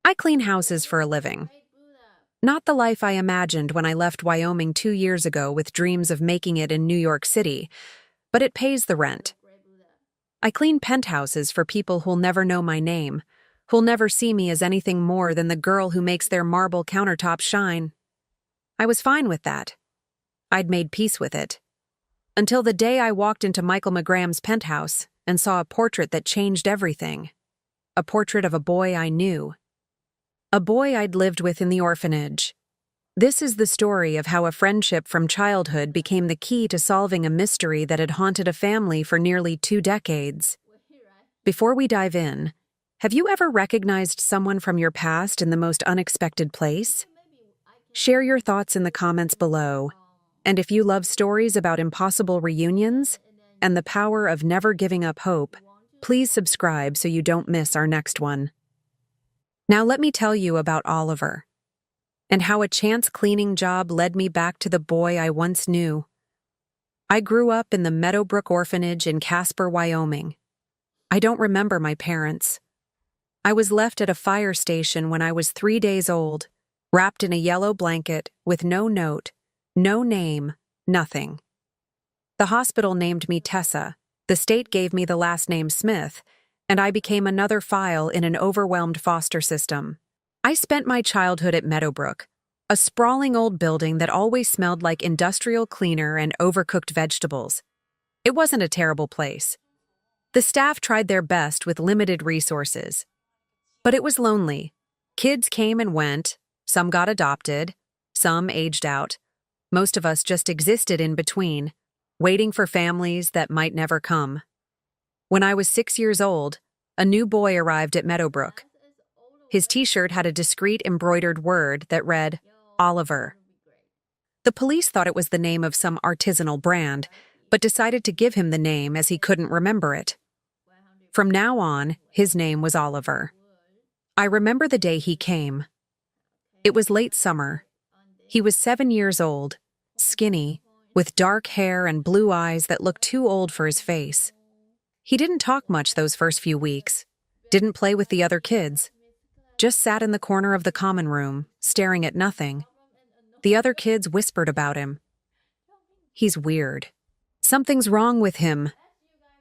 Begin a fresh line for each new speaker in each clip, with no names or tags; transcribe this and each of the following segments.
I clean houses for a living. Not the life I imagined when I left Wyoming 2 years ago with dreams of making it in New York City, but it pays the rent. I clean penthouses for people who'll never know my name, who'll never see me as anything more than the girl who makes their marble countertops shine. I was fine with that. I'd made peace with it. Until the day I walked into Michael McGraham's penthouse and saw a portrait that changed everything. A portrait of a boy I knew. A boy I'd lived with in the orphanage. This is the story of how a friendship from childhood became the key to solving a mystery that had haunted a family for nearly 2 decades. Before we dive in, have you ever recognized someone from your past in the most unexpected place? Share your thoughts in the comments below. And if you love stories about impossible reunions and the power of never giving up hope, please subscribe so you don't miss our next one. Now let me tell you about Oliver, and how a chance cleaning job led me back to the boy I once knew. I grew up in the Meadowbrook Orphanage in Casper, Wyoming. I don't remember my parents. I was left at a fire station when I was 3 days old, wrapped in a yellow blanket with no note, no name, nothing. The hospital named me Tessa, the state gave me the last name Smith, and I became another file in an overwhelmed foster system. I spent my childhood at Meadowbrook, a sprawling old building that always smelled like industrial cleaner and overcooked vegetables. It wasn't a terrible place. The staff tried their best with limited resources. But it was lonely. Kids came and went, some got adopted, some aged out. Most of us just existed in between, waiting for families that might never come. When I was 6 years old, a new boy arrived at Meadowbrook. His t-shirt had a discreet embroidered word that read, Oliver. The police thought it was the name of some artisanal brand, but decided to give him the name as he couldn't remember it. From now on, his name was Oliver. I remember the day he came. It was late summer. He was 7 years old, skinny, with dark hair and blue eyes that looked too old for his face. He didn't talk much those first few weeks, didn't play with the other kids, just sat in the corner of the common room, staring at nothing. The other kids whispered about him. He's weird. Something's wrong with him.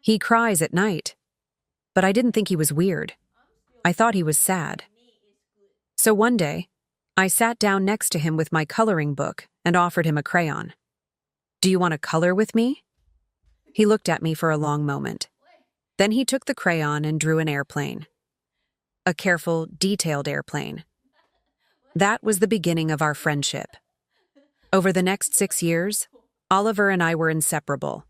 He cries at night. But I didn't think he was weird. I thought he was sad. So one day, I sat down next to him with my coloring book and offered him a crayon. Do you want to color with me? He looked at me for a long moment. Then he took the crayon and drew an airplane. A careful, detailed airplane. That was the beginning of our friendship. Over the next 6 years, Oliver and I were inseparable.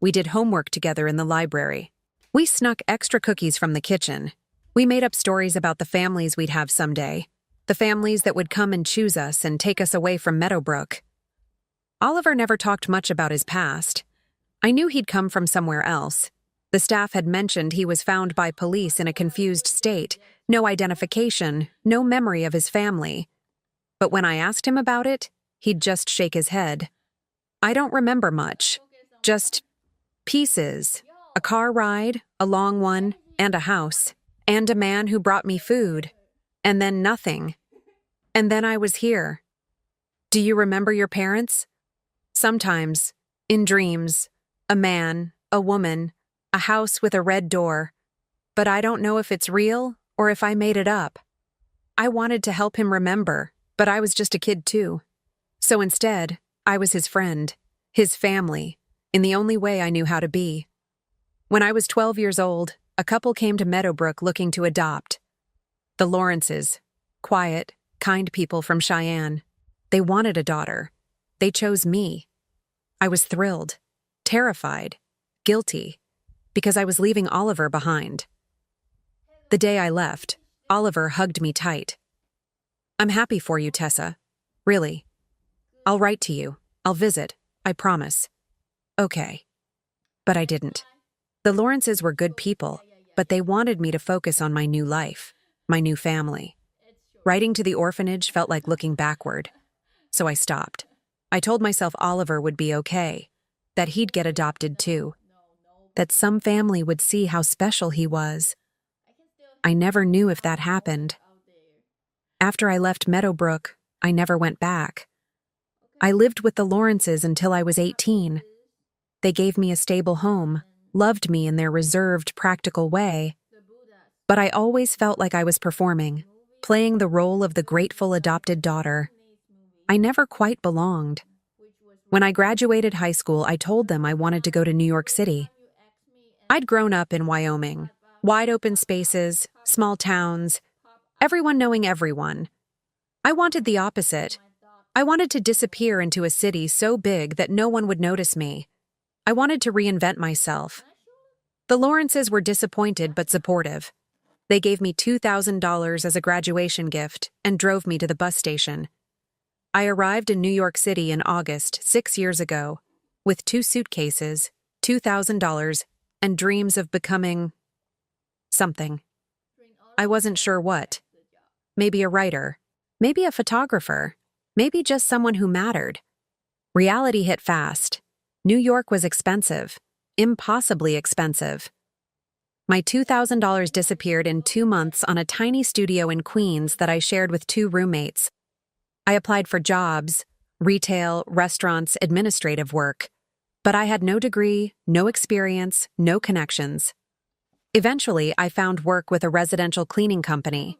We did homework together in the library. We snuck extra cookies from the kitchen. We made up stories about the families we'd have someday, the families that would come and choose us and take us away from Meadowbrook. Oliver never talked much about his past. I knew he'd come from somewhere else. The staff had mentioned he was found by police in a confused state, no identification, no memory of his family. But when I asked him about it, he'd just shake his head. I don't remember much. Just pieces. A car ride, a long one, and a house. And a man who brought me food. And then nothing. And then I was here. Do you remember your parents? Sometimes, in dreams, a man, a woman, a house with a red door. But I don't know if it's real or if I made it up. I wanted to help him remember, but I was just a kid too. So instead, I was his friend, his family, in the only way I knew how to be. When I was 12 years old, a couple came to Meadowbrook looking to adopt. The Lawrences, quiet, kind people from Cheyenne. They wanted a daughter. They chose me. I was thrilled, terrified, guilty, because I was leaving Oliver behind. The day I left, Oliver hugged me tight. I'm happy for you, Tessa. Really. I'll write to you. I'll visit. I promise. Okay. But I didn't. The Lawrences were good people, but they wanted me to focus on my new life, my new family. Writing to the orphanage felt like looking backward, so I stopped. I told myself Oliver would be okay, that he'd get adopted too, that some family would see how special he was. I never knew if that happened. After I left Meadowbrook, I never went back. I lived with the Lawrences until I was 18. They gave me a stable home, loved me in their reserved, practical way. But I always felt like I was performing, playing the role of the grateful adopted daughter. I never quite belonged. When I graduated high school, I told them I wanted to go to New York City. I'd grown up in Wyoming, wide open spaces, small towns, everyone knowing everyone. I wanted the opposite. I wanted to disappear into a city so big that no one would notice me. I wanted to reinvent myself. The Lawrences were disappointed but supportive. They gave me $2,000 as a graduation gift and drove me to the bus station. I arrived in New York City in August 6 years ago, with 2 suitcases, $2,000, and dreams of becoming something. I wasn't sure what. Maybe a writer, maybe a photographer, maybe just someone who mattered. Reality hit fast. New York was expensive, impossibly expensive. My $2,000 disappeared in 2 months on a tiny studio in Queens that I shared with 2 roommates. I applied for jobs, retail, restaurants, administrative work, but I had no degree, no experience, no connections. Eventually, I found work with a residential cleaning company.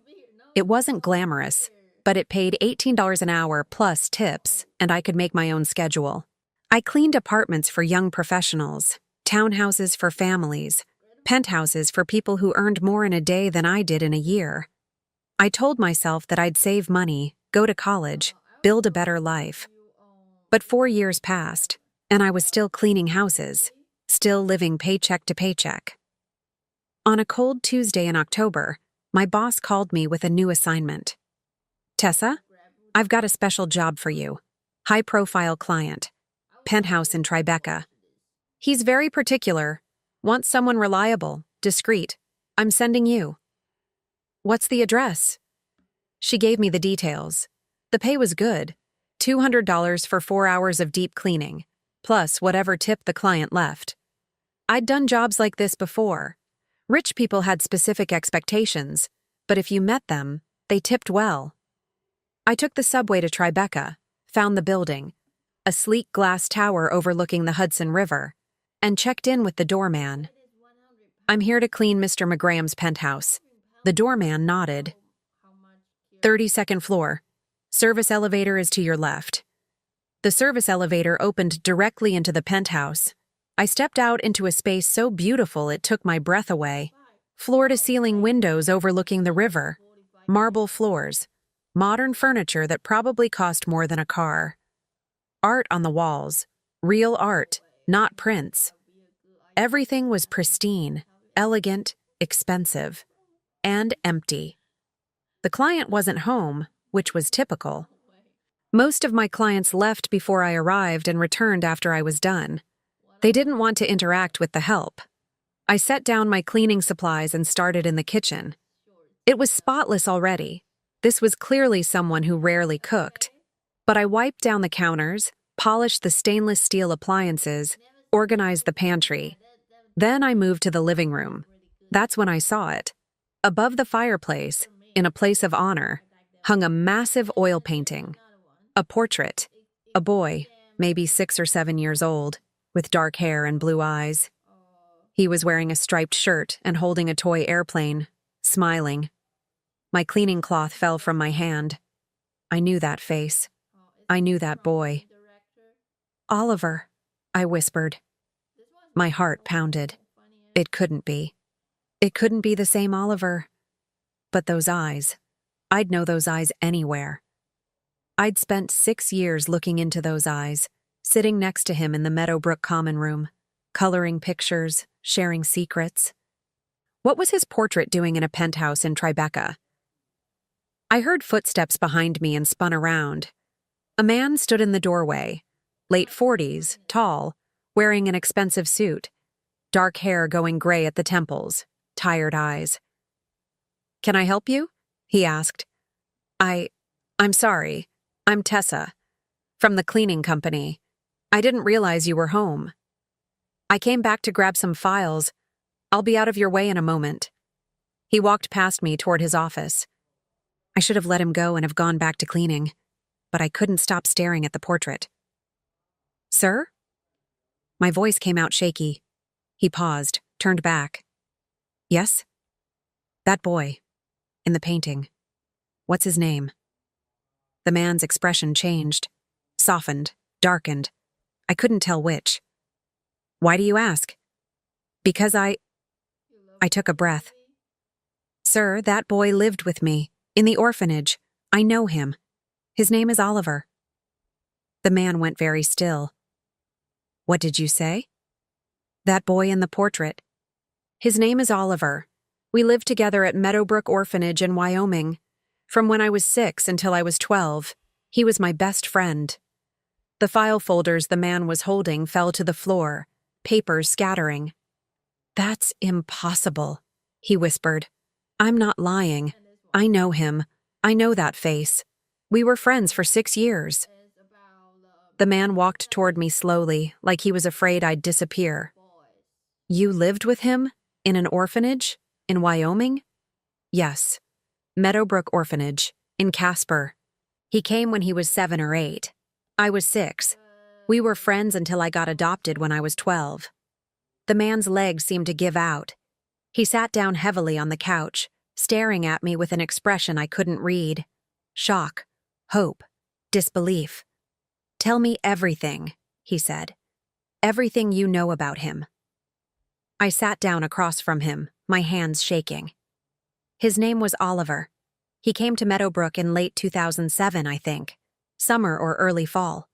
It wasn't glamorous, but it paid $18 an hour plus tips, and I could make my own schedule. I cleaned apartments for young professionals, townhouses for families, penthouses for people who earned more in a day than I did in a year. I told myself that I'd save money, go to college, build a better life. But 4 years passed, and I was still cleaning houses, still living paycheck to paycheck. On a cold Tuesday in October, my boss called me with a new assignment. "Tessa, I've got a special job for you. High-profile client. Penthouse in Tribeca. He's very particular. Wants someone reliable, discreet. I'm sending you." "What's the address?" She gave me the details. The pay was good. $200 for 4 hours of deep cleaning, plus whatever tip the client left. I'd done jobs like this before. Rich people had specific expectations, but if you met them, they tipped well. I took the subway to Tribeca, found the building, a sleek glass tower overlooking the Hudson River, and checked in with the doorman. "I'm here to clean Mr. McGraham's penthouse." The doorman nodded. 32nd floor. Service elevator is to your left." The service elevator opened directly into the penthouse. I stepped out into a space so beautiful it took my breath away. Floor-to-ceiling windows overlooking the river. Marble floors. Modern furniture that probably cost more than a car. Art on the walls. Real art, not prints. Everything was pristine, elegant, expensive, and empty. The client wasn't home, which was typical. Most of my clients left before I arrived and returned after I was done. They didn't want to interact with the help. I set down my cleaning supplies and started in the kitchen. It was spotless already. This was clearly someone who rarely cooked. But I wiped down the counters, polished the stainless steel appliances, organized the pantry. Then I moved to the living room. That's when I saw it. Above the fireplace, in a place of honor, hung a massive oil painting. A portrait. A boy, maybe 6 or 7 years old, with dark hair and blue eyes. He was wearing a striped shirt and holding a toy airplane, smiling. My cleaning cloth fell from my hand. I knew that face. I knew that boy. "Oliver," I whispered. My heart pounded. It couldn't be. It couldn't be the same Oliver. But those eyes. I'd know those eyes anywhere. I'd spent 6 years looking into those eyes, sitting next to him in the Meadowbrook common room, coloring pictures, sharing secrets. What was his portrait doing in a penthouse in Tribeca? I heard footsteps behind me and spun around. A man stood in the doorway, late 40s, tall, wearing an expensive suit, dark hair going gray at the temples, tired eyes. "Can I help you?" he asked. I'm sorry. I'm Tessa, from the cleaning company. I didn't realize you were home. I came back to grab some files. I'll be out of your way in a moment." He walked past me toward his office. I should have let him go and have gone back to cleaning, but I couldn't stop staring at the portrait. Sir? My voice came out shaky. He paused, turned back. Yes? That boy. In the painting. What's his name? The man's expression changed, softened, darkened. I couldn't tell which. Why do you ask? Because I took a breath. Sir, that boy lived with me, in the orphanage. I know him. His name is Oliver. The man went very still. What did you say? That boy in the portrait. His name is Oliver. We lived together at Meadowbrook Orphanage in Wyoming. From when I was 6 until I was 12, he was my best friend. The file folders the man was holding fell to the floor, papers scattering. That's impossible, he whispered. I'm not lying. I know him. I know that face. We were friends for 6 years. The man walked toward me slowly, like he was afraid I'd disappear. You lived with him? In an orphanage? In Wyoming? Yes. Meadowbrook Orphanage, in Casper. He came when he was 7 or 8. I was 6. We were friends until I got adopted when I was 12. The man's legs seemed to give out. He sat down heavily on the couch, staring at me with an expression I couldn't read. Shock, hope, disbelief. Tell me everything, he said. Everything you know about him. I sat down across from him, my hands shaking. His name was Oliver. He came to Meadowbrook in late 2007, I think. Summer or early fall.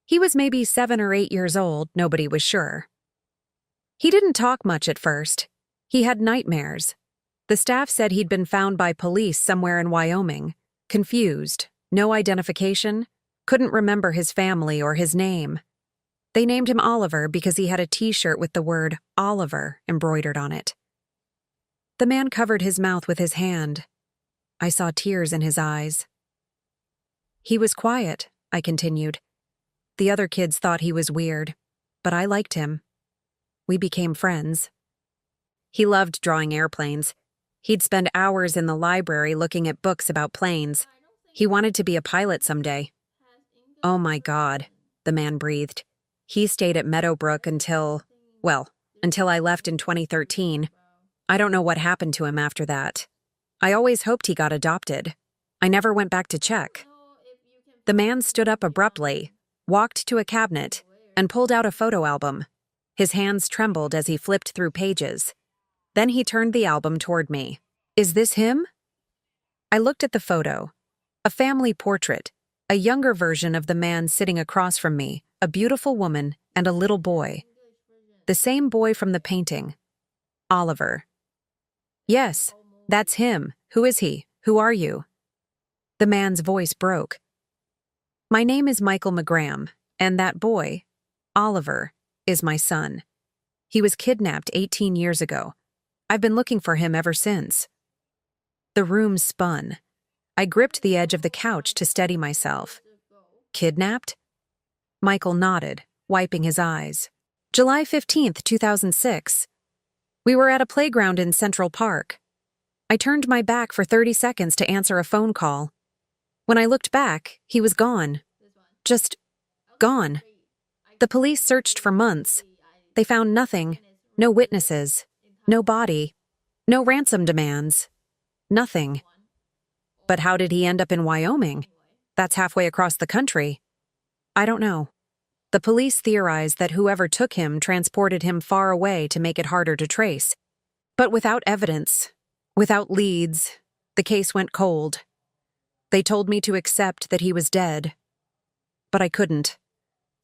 He was maybe 7 or 8 years old, nobody was sure. He didn't talk much at first. He had nightmares. The staff said he'd been found by police somewhere in Wyoming. Confused, no identification, couldn't remember his family or his name. They named him Oliver because he had a t-shirt with the word Oliver embroidered on it. The man covered his mouth with his hand. I saw tears in his eyes. He was quiet, I continued. The other kids thought he was weird, but I liked him. We became friends. He loved drawing airplanes. He'd spend hours in the library looking at books about planes. He wanted to be a pilot someday. Oh my God, the man breathed. He stayed at Meadowbrook until I left in 2013. I don't know what happened to him after that. I always hoped he got adopted. I never went back to check. The man stood up abruptly, walked to a cabinet, and pulled out a photo album. His hands trembled as he flipped through pages. Then he turned the album toward me. Is this him? I looked at the photo. A family portrait, a younger version of the man sitting across from me, a beautiful woman, and a little boy. The same boy from the painting. Oliver. Yes, that's him. Who is he? Who are you? The man's voice broke. My name is Michael McGram, and that boy, Oliver, is my son. He was kidnapped 18 years ago. I've been looking for him ever since. The room spun. I gripped the edge of the couch to steady myself. Kidnapped? Michael nodded, wiping his eyes. July 15th, 2006. We were at a playground in Central Park. I turned my back for 30 seconds to answer a phone call. When I looked back, he was gone. Just gone. The police searched for months. They found nothing, no witnesses, no body, no ransom demands, nothing. But how did he end up in Wyoming? That's halfway across the country. I don't know. The police theorized that whoever took him transported him far away to make it harder to trace. But without evidence, without leads, the case went cold. They told me to accept that he was dead. But I couldn't.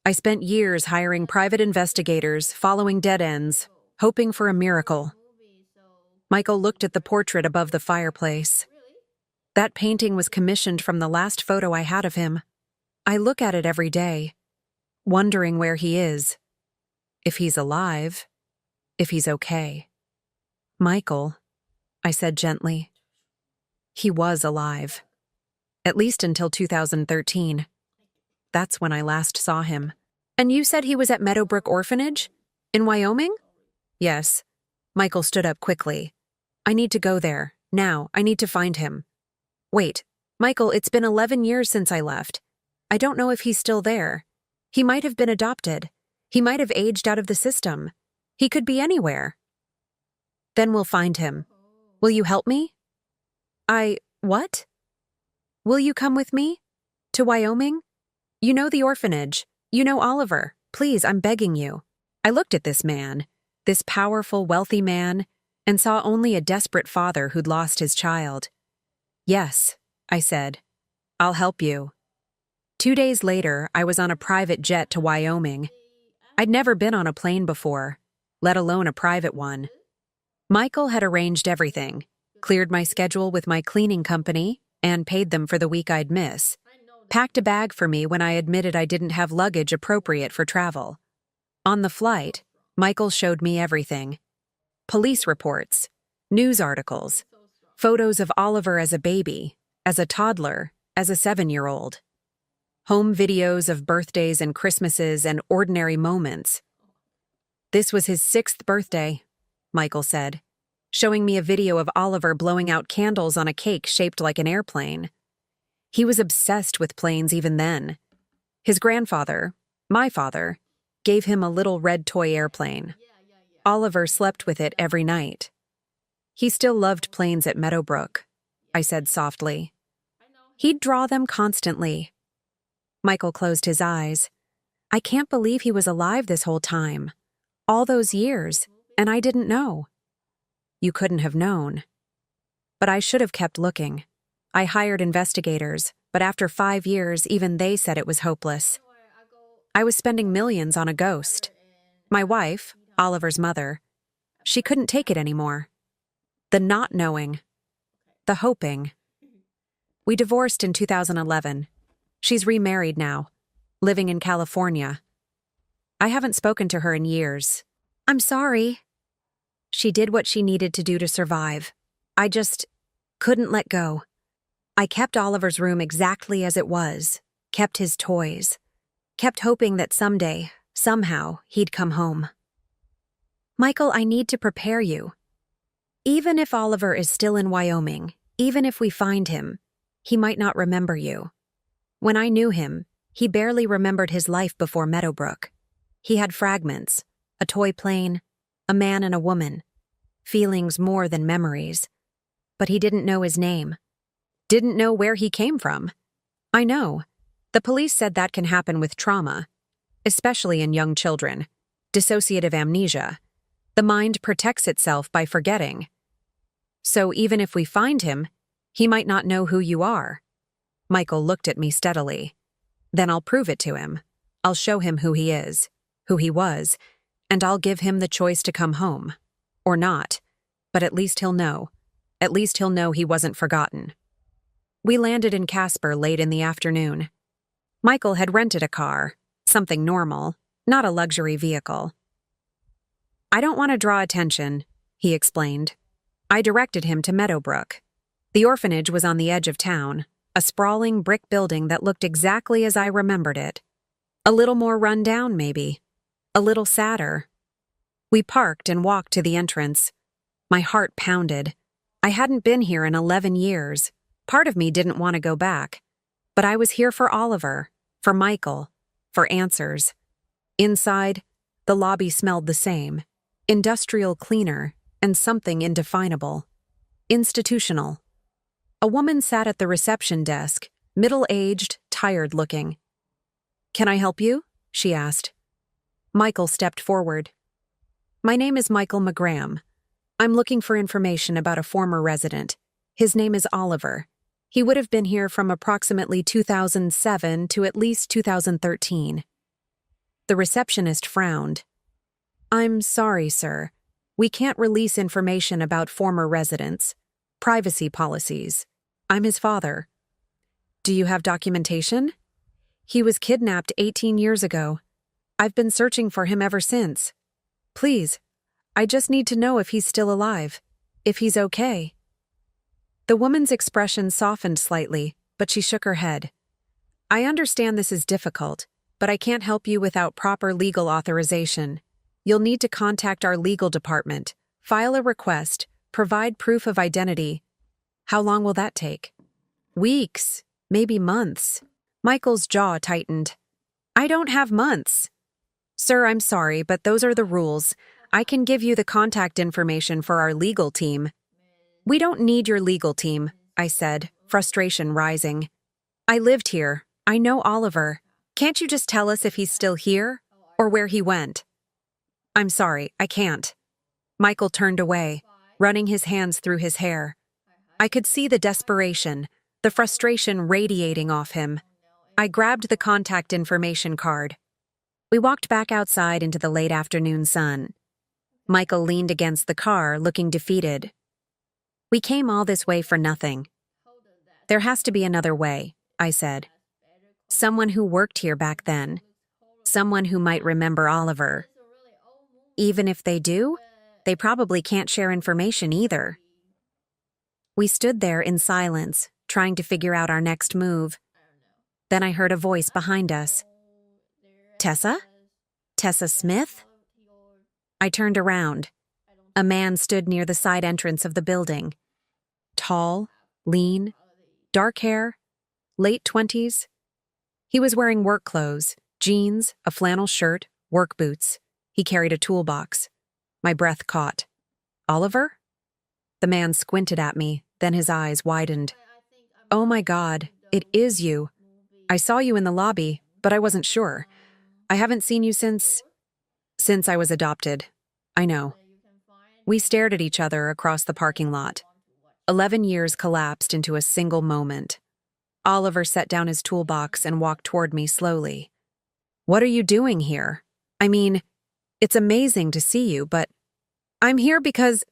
I spent years hiring private investigators, following dead ends, hoping for a miracle. Michael looked at the portrait above the fireplace. That painting was commissioned from the last photo I had of him. I look at it every day, wondering where he is, if he's alive, if he's okay. Michael, I said gently. He was alive. At least until 2013. That's when I last saw him. And you said he was at Meadowbrook Orphanage? In Wyoming? Yes. Michael stood up quickly. I need to go there. Now. I need to find him. Wait, Michael, it's been 11 years since I left. I don't know if he's still there. He might have been adopted. He might have aged out of the system. He could be anywhere. Then we'll find him. Will you help me? What? Will you come with me? To Wyoming? You know the orphanage. You know Oliver. Please, I'm begging you. I looked at this man, this powerful, wealthy man, and saw only a desperate father who'd lost his child. Yes, I said. I'll help you. 2 days later, I was on a private jet to Wyoming. I'd never been on a plane before, let alone a private one. Michael had arranged everything, cleared my schedule with my cleaning company, and paid them for the week I'd miss. Packed a bag for me when I admitted I didn't have luggage appropriate for travel. On the flight, Michael showed me everything. Police reports, news articles, photos of Oliver as a baby, as a toddler, as a 7-year-old. Home videos of birthdays and Christmases and ordinary moments. This was his 6th birthday, Michael said, showing me a video of Oliver blowing out candles on a cake shaped like an airplane. He was obsessed with planes even then. His grandfather, my father, gave him a little red toy airplane. Oliver slept with it every night. He still loved planes at Meadowbrook, I said softly. He'd draw them constantly. Michael closed his eyes. I can't believe he was alive this whole time. All those years, and I didn't know. You couldn't have known. But I should have kept looking. I hired investigators, but after 5 years, even they said it was hopeless. I was spending millions on a ghost. My wife, Oliver's mother, she couldn't take it anymore. The not knowing. The hoping. We divorced in 2011. She's remarried now, living in California. I haven't spoken to her in years. I'm sorry. She did what she needed to do to survive. I just couldn't let go. I kept Oliver's room exactly as it was, kept his toys, kept hoping that someday, somehow, he'd come home. Michael, I need to prepare you. Even if Oliver is still in Wyoming, even if we find him, he might not remember you. When I knew him, he barely remembered his life before Meadowbrook. He had fragments, a toy plane, a man and a woman, feelings more than memories. But he didn't know his name, didn't know where he came from. I know. The police said that can happen with trauma, especially in young children, dissociative amnesia. The mind protects itself by forgetting. So even if we find him, he might not know who you are. Michael looked at me steadily. Then I'll prove it to him. I'll show him who he is, who he was, and I'll give him the choice to come home. Or not. But at least he'll know. At least he'll know he wasn't forgotten. We landed in Casper late in the afternoon. Michael had rented a car, something normal, not a luxury vehicle. I don't want to draw attention, he explained. I directed him to Meadowbrook. The orphanage was on the edge of town, a sprawling brick building that looked exactly as I remembered it. A little more run down, maybe. A little sadder. We parked and walked to the entrance. My heart pounded. I hadn't been here in 11 years. Part of me didn't want to go back. But I was here for Oliver, for Michael, for answers. Inside, the lobby smelled the same. Industrial cleaner and something indefinable. Institutional. A woman sat at the reception desk, middle-aged, tired-looking. "Can I help you?" she asked. Michael stepped forward. "My name is Michael McGraham. I'm looking for information about a former resident. His name is Oliver. He would have been here from approximately 2007 to at least 2013. The receptionist frowned. "I'm sorry, sir. We can't release information about former residents. Privacy policies. I'm his father." "Do you have documentation?" "He was kidnapped 18 years ago. I've been searching for him ever since. Please, I just need to know if he's still alive, if he's okay." The woman's expression softened slightly, but she shook her head. "I understand this is difficult, but I can't help you without proper legal authorization. You'll need to contact our legal department, file a request, provide proof of identity. How long will that take?" Weeks, maybe months. Michael's jaw tightened. I don't have months. Sir, I'm sorry, but those are the rules. I can give you the contact information for our legal team. We don't need your legal team, I said, frustration rising. I lived here. I know Oliver. Can't you just tell us if he's still here or where he went? I'm sorry, I can't. Michael turned away, running his hands through his hair. I could see the desperation, the frustration radiating off him. I grabbed the contact information card. We walked back outside into the late afternoon sun. Michael leaned against the car, looking defeated. We came all this way for nothing. There has to be another way, I said. Someone who worked here back then. Someone who might remember Oliver. Even if they do, they probably can't share information either. We stood there in silence, trying to figure out our next move. Then I heard a voice behind us. Tessa? Tessa Smith? I turned around. A man stood near the side entrance of the building. Tall, lean, dark hair, late 20s. He was wearing work clothes, jeans, a flannel shirt, work boots. He carried a toolbox. My breath caught. Oliver? The man squinted at me, then his eyes widened. Oh my God, it is you. I saw you in the lobby, but I wasn't sure. I haven't seen you since I was adopted. I know. We stared at each other across the parking lot. 11 years collapsed into a single moment. Oliver set down his toolbox and walked toward me slowly. What are you doing here? I mean, it's amazing to see you, but I'm here because...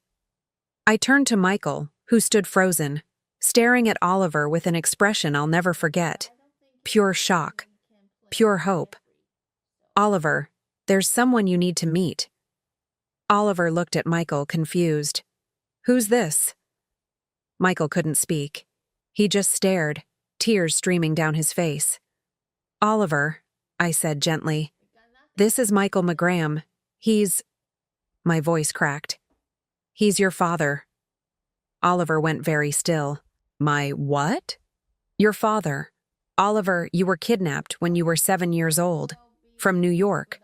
I turned to Michael, who stood frozen, staring at Oliver with an expression I'll never forget. Pure shock. Pure hope. Oliver, there's someone you need to meet. Oliver looked at Michael, confused. Who's this? Michael couldn't speak. He just stared, tears streaming down his face. Oliver, I said gently. This is Michael McGraham. He's... My voice cracked. He's your father. Oliver went very still. My what? Your father. Oliver, you were kidnapped when you were 7 years old. From New York.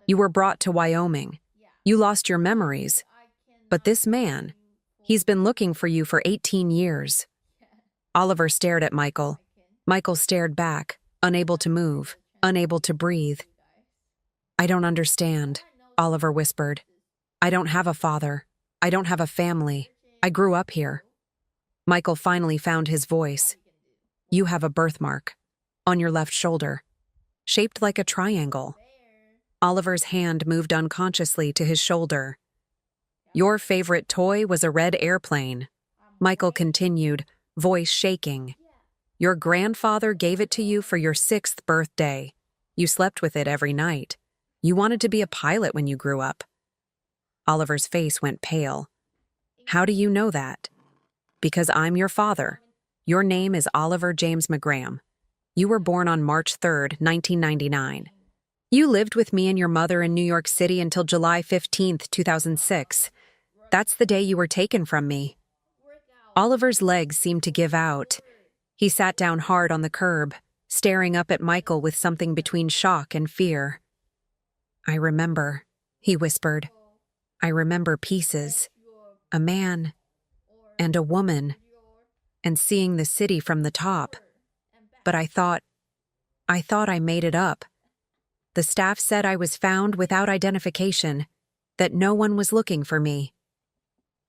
You were brought to Wyoming. You lost your memories. But this man, he's been looking for you for 18 years. Oliver stared at Michael. Michael stared back, unable to move, unable to breathe. I don't understand, Oliver whispered. I don't have a father. I don't have a family. I grew up here. Michael finally found his voice. You have a birthmark. On your left shoulder. Shaped like a triangle. Oliver's hand moved unconsciously to his shoulder. Your favorite toy was a red airplane. Michael continued, voice shaking. Your grandfather gave it to you for your 6th birthday. You slept with it every night. You wanted to be a pilot when you grew up. Oliver's face went pale. How do you know that? Because I'm your father. Your name is Oliver James McGraham. You were born on March 3rd, 1999. You lived with me and your mother in New York City until July 15th, 2006. That's the day you were taken from me. Oliver's legs seemed to give out. He sat down hard on the curb, staring up at Michael with something between shock and fear. I remember, he whispered. I remember pieces. A man and a woman, and seeing the city from the top. But I thought I made it up. The staff said I was found without identification, that no one was looking for me.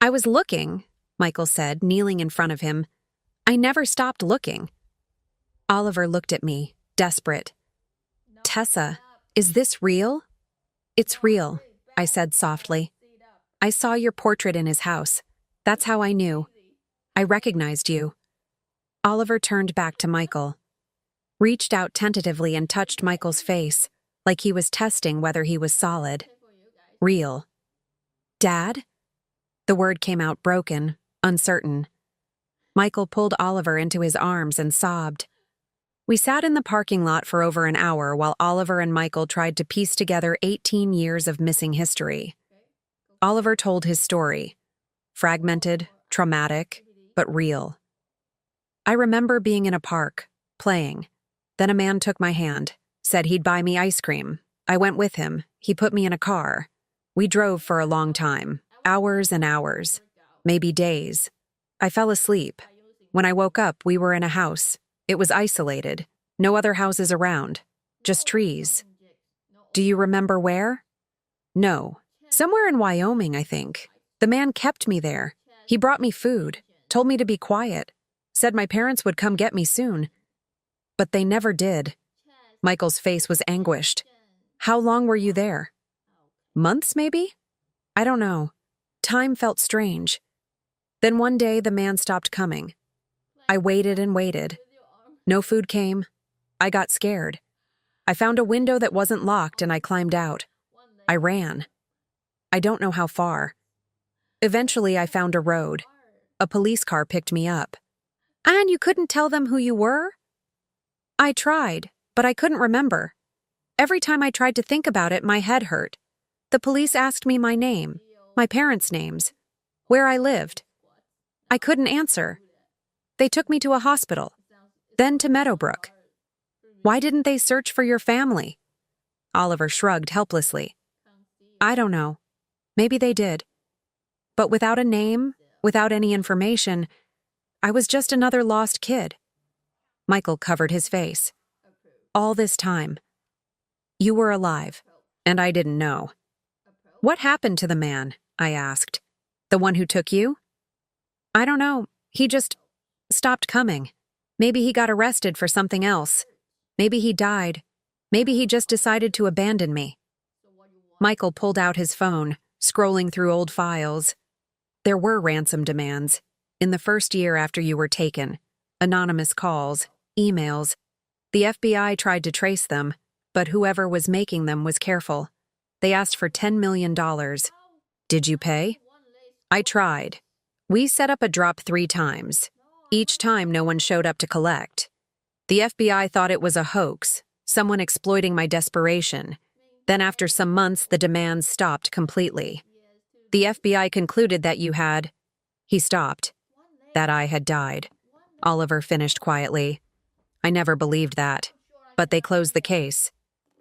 I was looking, Michael said, kneeling in front of him. I never stopped looking. Oliver looked at me, desperate. Tessa, is this real? It's real, I said softly. I saw your portrait in his house. That's how I knew. I recognized you. Oliver turned back to Michael, reached out tentatively and touched Michael's face, like he was testing whether he was solid. Real. Dad? The word came out broken, uncertain. Michael pulled Oliver into his arms and sobbed. We sat in the parking lot for over an hour while Oliver and Michael tried to piece together 18 years of missing history. Oliver told his story. Fragmented, traumatic, but real. I remember being in a park, playing. Then a man took my hand, said he'd buy me ice cream. I went with him. He put me in a car. We drove for a long time, hours and hours, maybe days. I fell asleep. When I woke up, we were in a house. It was isolated. No other houses around. Just trees. Do you remember where? No. Somewhere in Wyoming, I think. The man kept me there. He brought me food, told me to be quiet, said my parents would come get me soon. But they never did. Michael's face was anguished. How long were you there? Months, maybe? I don't know. Time felt strange. Then one day, the man stopped coming. I waited and waited. No food came. I got scared. I found a window that wasn't locked and I climbed out. I ran. I don't know how far. Eventually, I found a road. A police car picked me up. And you couldn't tell them who you were? I tried, but I couldn't remember. Every time I tried to think about it, my head hurt. The police asked me my name, my parents' names, where I lived. I couldn't answer. They took me to a hospital, then to Meadowbrook. Why didn't they search for your family? Oliver shrugged helplessly. I don't know. Maybe they did. But without a name, without any information, I was just another lost kid. Michael covered his face. All this time. You were alive, and I didn't know. What happened to the man? I asked. The one who took you? I don't know. He just stopped coming. Maybe he got arrested for something else. Maybe he died. Maybe he just decided to abandon me. Michael pulled out his phone, scrolling through old files. There were ransom demands. In the first year after you were taken, anonymous calls, emails. The FBI tried to trace them, but whoever was making them was careful. They asked for $10 million. Did you pay? I tried. We set up a drop 3 times. Each time no one showed up to collect. The FBI thought it was a hoax, someone exploiting my desperation. Then after some months, the demands stopped completely. The FBI concluded that you had... He stopped. That I had died. Oliver finished quietly. I never believed that. But they closed the case.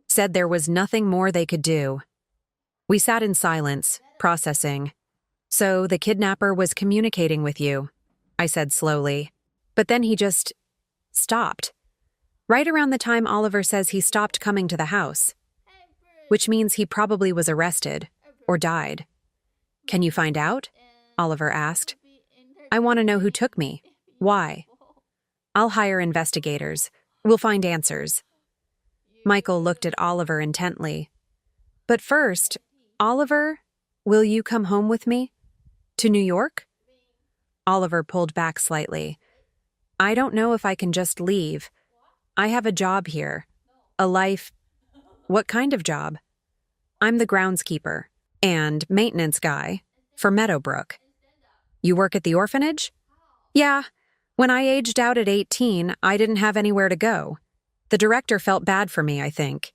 Said there was nothing more they could do. We sat in silence, processing. So the kidnapper was communicating with you, I said slowly. But then he just stopped. Right around the time Oliver says he stopped coming to the house. Which means he probably was arrested or died. Can you find out? Oliver asked. I want to know who took me. Why? I'll hire investigators. We'll find answers. Michael looked at Oliver intently. But first, Oliver, will you come home with me? To New York? Oliver pulled back slightly. I don't know if I can just leave. I have a job here. A life. What kind of job? I'm the groundskeeper and maintenance guy for Meadowbrook. You work at the orphanage? Yeah. When I aged out at 18, I didn't have anywhere to go. The director felt bad for me, I think.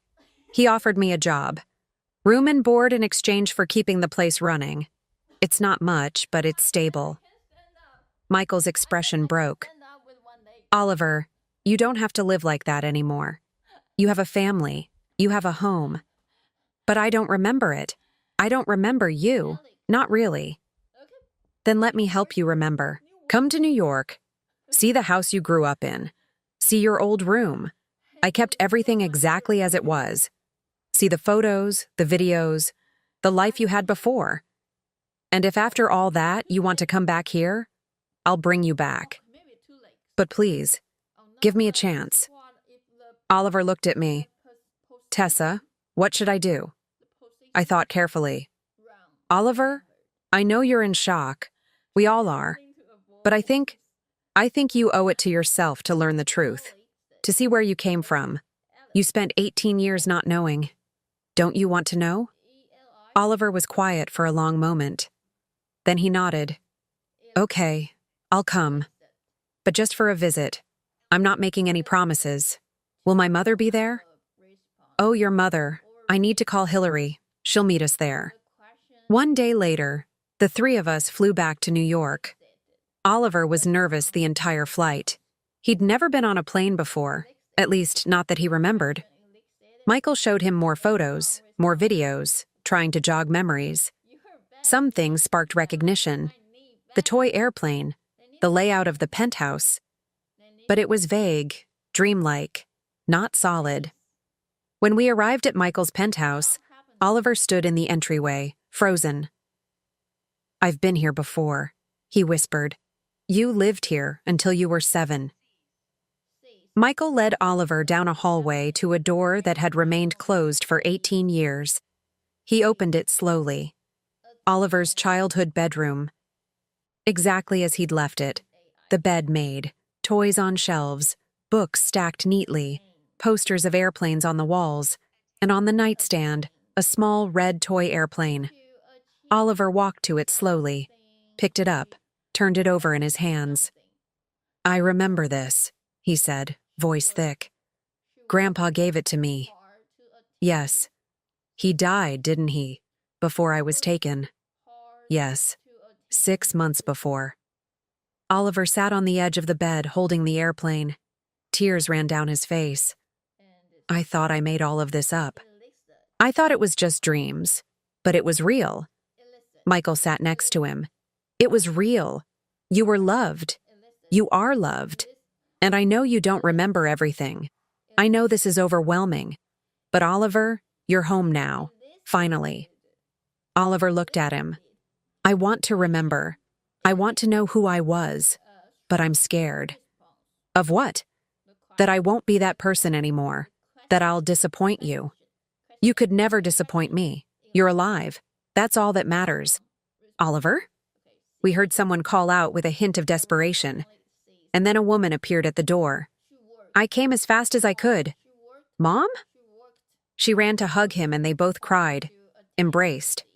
He offered me a job. Room and board in exchange for keeping the place running. It's not much, but it's stable. Michael's expression broke. Oliver, you don't have to live like that anymore. You have a family. You have a home. But I don't remember it. I don't remember you. Not really. Then let me help you remember. Come to New York. See the house you grew up in. See your old room. I kept everything exactly as it was. See the photos, the videos, the life you had before. And if after all that you want to come back here, I'll bring you back. But please, give me a chance. Oliver looked at me. Tessa, what should I do? I thought carefully. Oliver, I know you're in shock. We all are. But I think you owe it to yourself to learn the truth, to see where you came from. You spent 18 years not knowing. Don't you want to know? Oliver was quiet for a long moment. Then he nodded. Okay, I'll come. But just for a visit. I'm not making any promises. Will my mother be there? Oh, your mother. I need to call Hillary. She'll meet us there. One day later, the 3 of us flew back to New York. Oliver was nervous the entire flight. He'd never been on a plane before, at least not that he remembered. Michael showed him more photos, more videos, trying to jog memories. Some things sparked recognition. The toy airplane, the layout of the penthouse. But it was vague, dreamlike, not solid. When we arrived at Michael's penthouse, Oliver stood in the entryway, frozen. "I've been here before," he whispered. "You lived here until you were 7. Michael led Oliver down a hallway to a door that had remained closed for 18 years. He opened it slowly. Oliver's childhood bedroom. Exactly as he'd left it. The bed made, toys on shelves, books stacked neatly, posters of airplanes on the walls, and on the nightstand, a small red toy airplane. Oliver walked to it slowly, picked it up, turned it over in his hands. "I remember this," he said, voice thick. "Grandpa gave it to me." "Yes. He died, didn't he? Before I was taken." "Yes. 6 months before." Oliver sat on the edge of the bed holding the airplane. Tears ran down his face. "I thought I made all of this up. I thought it was just dreams. But it was real." Michael sat next to him. "It was real. You were loved. You are loved. And I know you don't remember everything. I know this is overwhelming. But Oliver, you're home now. Finally." Oliver looked at him. "I want to remember. I want to know who I was. But I'm scared." "Of what?" "That I won't be that person anymore. That I'll disappoint you." "You could never disappoint me. You're alive. That's all that matters." "Oliver?" We heard someone call out with a hint of desperation. And then a woman appeared at the door. "I came as fast as I could." "Mom?" She ran to hug him and they both cried, embraced.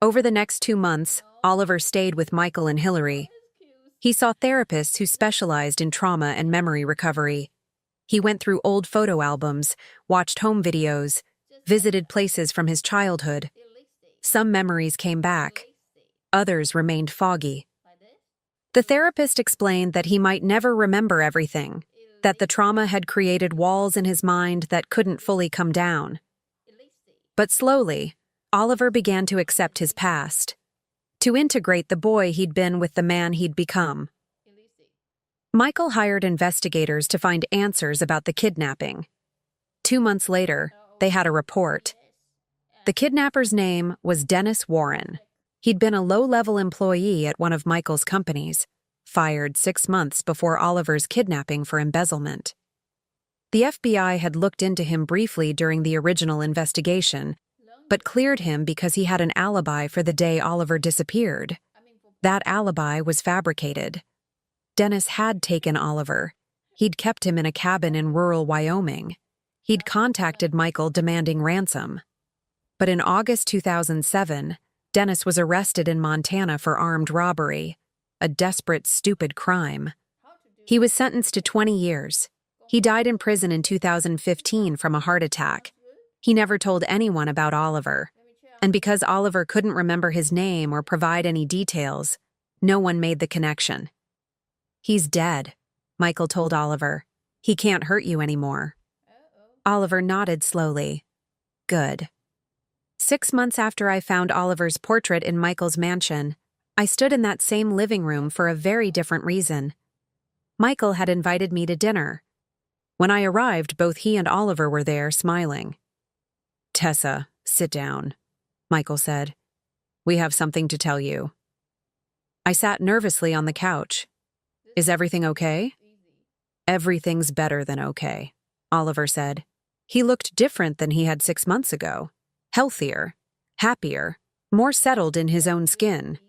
Over the next 2 months, Oliver stayed with Michael and Hillary. He saw therapists who specialized in trauma and memory recovery. He went through old photo albums, watched home videos, visited places from his childhood. Some memories came back. Others remained foggy. The therapist explained that he might never remember everything, that the trauma had created walls in his mind that couldn't fully come down. But slowly, Oliver began to accept his past, to integrate the boy he'd been with the man he'd become. Michael hired investigators to find answers about the kidnapping. 2 months later, they had a report. The kidnapper's name was Dennis Warren. He'd been a low-level employee at one of Michael's companies, fired 6 months before Oliver's kidnapping for embezzlement. The FBI had looked into him briefly during the original investigation, but cleared him because he had an alibi for the day Oliver disappeared. That alibi was fabricated. Dennis had taken Oliver. He'd kept him in a cabin in rural Wyoming. He'd contacted Michael demanding ransom. But in August 2007, Dennis was arrested in Montana for armed robbery, a desperate, stupid crime. He was sentenced to 20 years. He died in prison in 2015 from a heart attack. He never told anyone about Oliver. And because Oliver couldn't remember his name or provide any details, no one made the connection. "He's dead," Michael told Oliver. "He can't hurt you anymore." Oliver nodded slowly. "Good." 6 months after I found Oliver's portrait in Michael's mansion, I stood in that same living room for a very different reason. Michael had invited me to dinner. When I arrived, both he and Oliver were there, smiling. "Tessa, sit down," Michael said. "We have something to tell you." I sat nervously on the couch. "Is everything okay?" "Everything's better than okay," Oliver said. He looked different than he had 6 months ago. Healthier, happier, more settled in his own skin.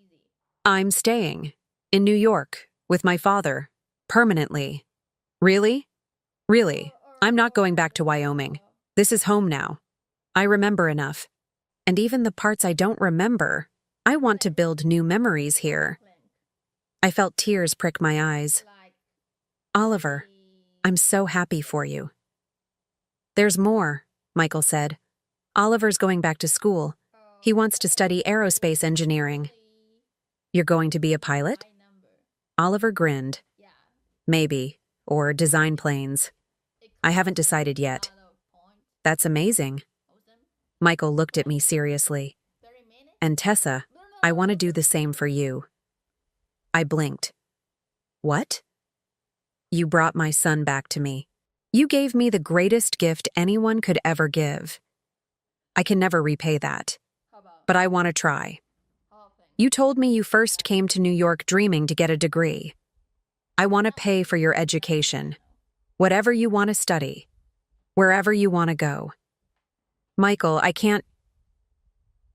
"I'm staying. In New York. With my father. Permanently." "Really?" "Really. I'm not going back to Wyoming. This is home now. I remember enough. And even the parts I don't remember, I want to build new memories here." I felt tears prick my eyes. "Oliver, I'm so happy for you." "There's more," Michael said. "Oliver's going back to school. He wants to study aerospace engineering." "You're going to be a pilot?" Oliver grinned. "Maybe. or design planes. I haven't decided yet. That's amazing. Michael looked at me seriously. And Tessa, I want to do the same for you. I blinked. What? You brought my son back to me. You gave me the greatest gift anyone could ever give. I can never repay that. But I want to try. You told me you first came to New York dreaming to get a degree. I want to pay for your education. Whatever you want to study. Wherever you want to go. Michael, I can't...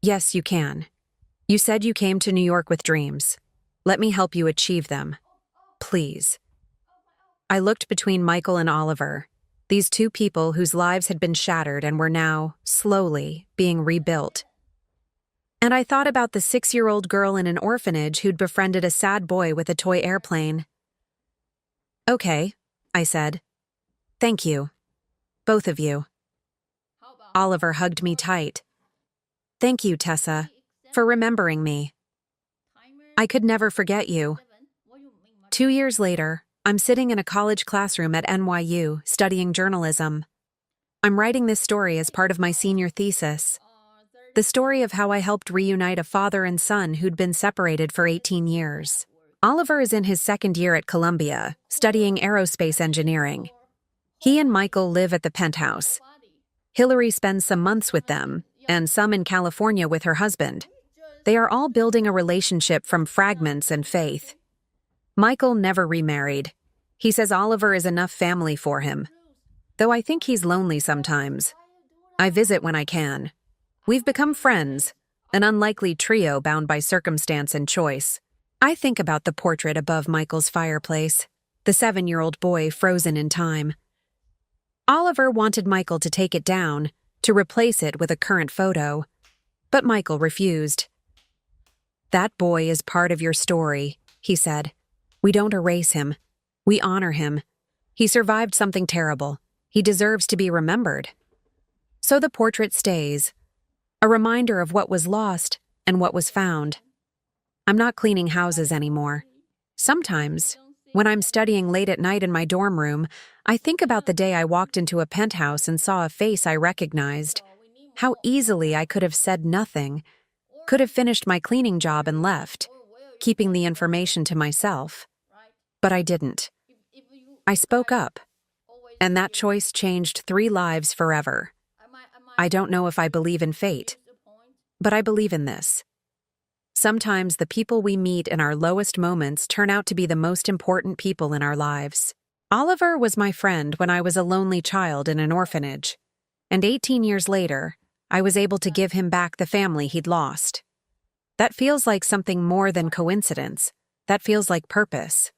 Yes, you can. You said you came to New York with dreams. Let me help you achieve them. Please. I looked between Michael and Oliver, these two people whose lives had been shattered and were now, slowly, being rebuilt. And I thought about the 6-year-old girl in an orphanage who'd befriended a sad boy with a toy airplane. Okay, I said. Thank you. Both of you. Oliver hugged me tight. Thank you, Tessa, for remembering me. I could never forget you. 2 years later, I'm sitting in a college classroom at NYU studying journalism. I'm writing this story as part of my senior thesis. The story of how I helped reunite a father and son who'd been separated for 18 years. Oliver is in his second year at Columbia, studying aerospace engineering. He and Michael live at the penthouse. Hillary spends some months with them, and some in California with her husband. They are all building a relationship from fragments and faith. Michael never remarried. He says Oliver is enough family for him. Though I think he's lonely sometimes. I visit when I can. We've become friends, an unlikely trio bound by circumstance and choice. I think about the portrait above Michael's fireplace, the 7-year-old boy frozen in time. Oliver wanted Michael to take it down, to replace it with a current photo, but Michael refused. That boy is part of your story, he said. We don't erase him. We honor him. He survived something terrible. He deserves to be remembered. So the portrait stays, a reminder of what was lost and what was found. I'm not cleaning houses anymore. Sometimes, when I'm studying late at night in my dorm room, I think about the day I walked into a penthouse and saw a face I recognized. How easily I could have said nothing, could have finished my cleaning job and left, keeping the information to myself. But I didn't. I spoke up, and that choice changed 3 lives forever. I don't know if I believe in fate, but I believe in this. Sometimes the people we meet in our lowest moments turn out to be the most important people in our lives. Oliver was my friend when I was a lonely child in an orphanage, and 18 years later, I was able to give him back the family he'd lost. That feels like something more than coincidence. That feels like purpose.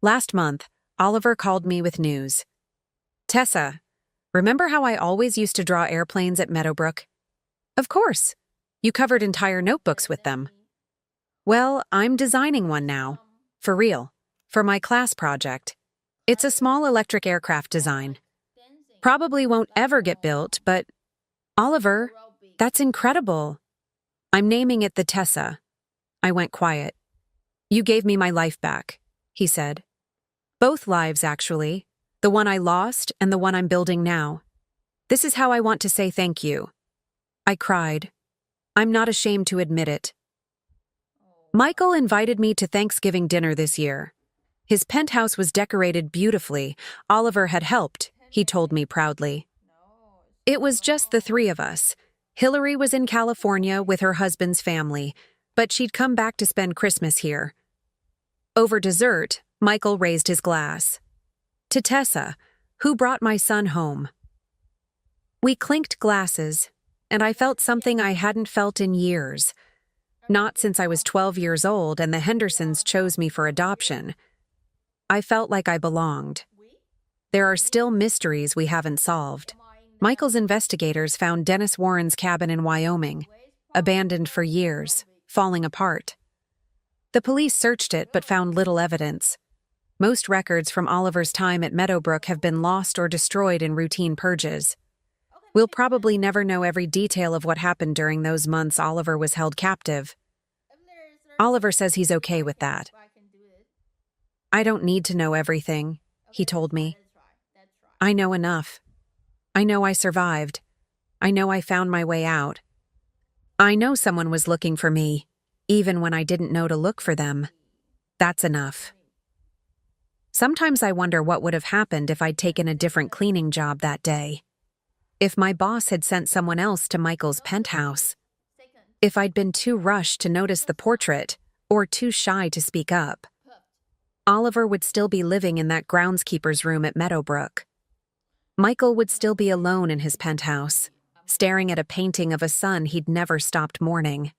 Last month, Oliver called me with news. Tessa, remember how I always used to draw airplanes at Meadowbrook? Of course. You covered entire notebooks with them. Well, I'm designing one now. For real. For my class project. It's a small electric aircraft design. Probably won't ever get built, but... Oliver, that's incredible. I'm naming it the Tessa. I went quiet. You gave me my life back, he said. Both lives, actually. The one I lost and the one I'm building now. This is how I want to say thank you. I cried. I'm not ashamed to admit it. Michael invited me to Thanksgiving dinner this year. His penthouse was decorated beautifully. Oliver had helped, he told me proudly. It was just the 3 of us. Hillary was in California with her husband's family, but she'd come back to spend Christmas here. Over dessert, Michael raised his glass. To Tessa, who brought my son home. We clinked glasses, and I felt something I hadn't felt in years. Not since I was 12 years old and the Hendersons chose me for adoption. I felt like I belonged. There are still mysteries we haven't solved. Michael's investigators found Dennis Warren's cabin in Wyoming, abandoned for years, falling apart. The police searched it but found little evidence. Most records from Oliver's time at Meadowbrook have been lost or destroyed in routine purges. We'll probably never know every detail of what happened during those months Oliver was held captive. Oliver says he's okay with that. I don't need to know everything. he told me. I know enough. I know I survived. I know I found my way out. I know someone was looking for me, even when I didn't know to look for them. That's enough. Sometimes I wonder what would have happened if I'd taken a different cleaning job that day. If my boss had sent someone else to Michael's penthouse. If I'd been too rushed to notice the portrait, or too shy to speak up. Oliver would still be living in that groundskeeper's room at Meadowbrook. Michael would still be alone in his penthouse, staring at a painting of a sun he'd never stopped mourning.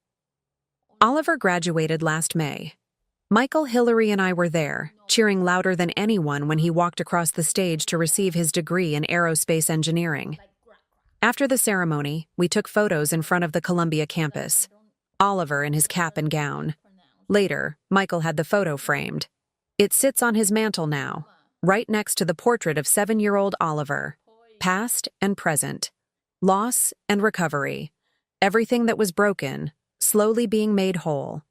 Oliver graduated last May. Michael, Hillary, and I were there, cheering louder than anyone when he walked across the stage to receive his degree in aerospace engineering. After the ceremony, we took photos in front of the Columbia campus, Oliver in his cap and gown. Later, Michael had the photo framed. It sits on his mantle now, right next to the portrait of 7-year-old Oliver. Past and present. Loss and recovery. Everything that was broken, slowly being made whole.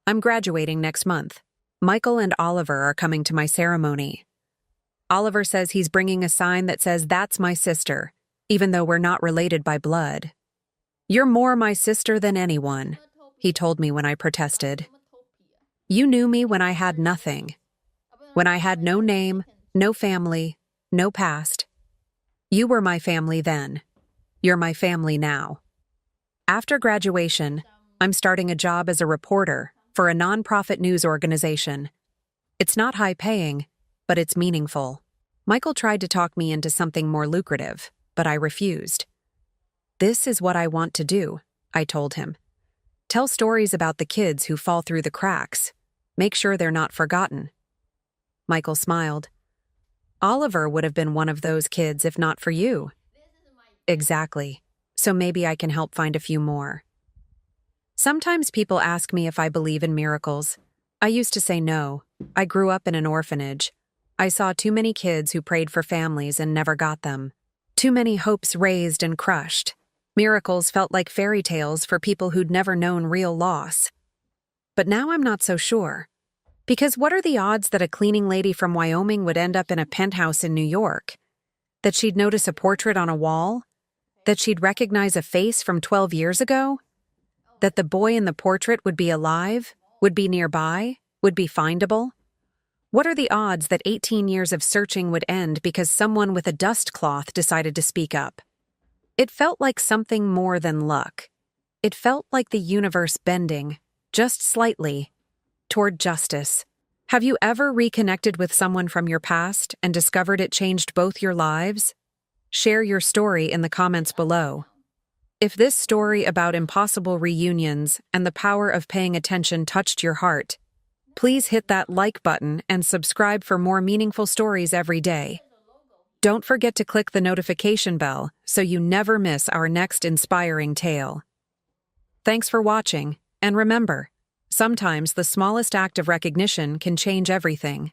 I'm graduating next month. Michael and Oliver are coming to my ceremony. Oliver says he's bringing a sign that says, "That's my sister," even though we're not related by blood. "You're more my sister than anyone," he told me when I protested. "You knew me when I had nothing. When I had no name, no family, no past. You were my family then. You're my family now." After graduation, I'm starting a job as a reporter for a nonprofit news organization. It's not high-paying, but it's meaningful. Michael tried to talk me into something more lucrative, but I refused. "This is what I want to do," I told him. "Tell stories about the kids who fall through the cracks. Make sure they're not forgotten." Michael smiled. "Oliver would have been one of those kids if not for you." "Exactly. So maybe I can help find a few more." Sometimes people ask me if I believe in miracles. I used to say no. I grew up in an orphanage. I saw too many kids who prayed for families and never got them. Too many hopes raised and crushed. Miracles felt like fairy tales for people who'd never known real loss. But now I'm not so sure. Because what are the odds that a cleaning lady from Wyoming would end up in a penthouse in New York? That she'd notice a portrait on a wall? That she'd recognize a face from 12 years ago? That the boy in the portrait would be alive, would be nearby, would be findable? What are the odds that 18 years of searching would end because someone with a dust cloth decided to speak up? It felt like something more than luck. It felt like the universe bending, just slightly, toward justice. Have you ever reconnected with someone from your past and discovered it changed both your lives? Share your story in the comments below. If this story about impossible reunions and the power of paying attention touched your heart, please hit that like button and subscribe for more meaningful stories every day. Don't forget to click the notification bell so you never miss our next inspiring tale. Thanks for watching, and remember, sometimes the smallest act of recognition can change everything.